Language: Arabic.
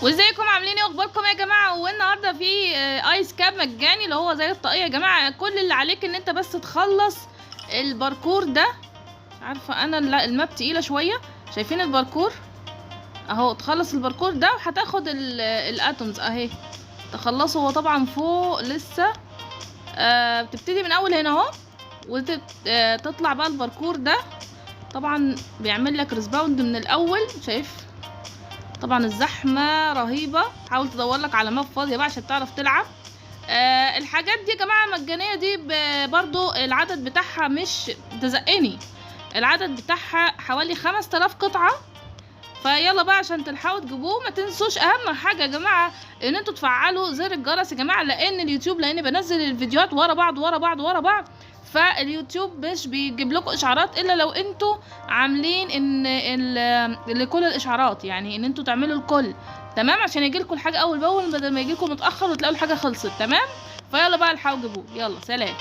وازيكم عاملين ايه؟ اخباركم يا جماعه؟ والنهارده في ايس كاب مجاني اللي هو زي الطاقيه يا جماعه. كل اللي عليك ان انت بس تخلص الباركور ده. عارفه انا الماب تقيله شويه، شايفين الباركور اهو. تخلص الباركور ده وهتاخد الاتومز اهي تخلصه. هو طبعا فوق لسه بتبتدي من اول هنا اهو وتطلع بقى الباركور ده. طبعا بيعمل لك ريسباوند من الاول، شايف طبعا الزحمه رهيبه. حاول تدور لك على ماب فاضيه بقى عشان تعرف تلعب. الحاجات دي يا جماعه مجانيه دي، برضو العدد بتاعها مش تزقني، العدد بتاعها حوالي 5000 قطعه. فيلا بقى عشان تلحقوا تجيبوه. ما تنسوش اهم حاجه يا جماعه ان انتوا تفعلوا زر الجرس يا جماعه، لان اليوتيوب لاني بنزل الفيديوهات ورا بعض ورا بعض ورا بعض، فاليوتيوب مش بيجيب لكم اشعارات الا لو انتوا عاملين ان لكل الاشعارات، يعني ان انتوا تعملوا الكل تمام عشان يجيلكم الحاجه اول باول بدل ما يجيلكم متاخر وتلاقوا الحاجه خلصت. تمام، فيلا بقى الحقوا جيبوه. يلا سلام.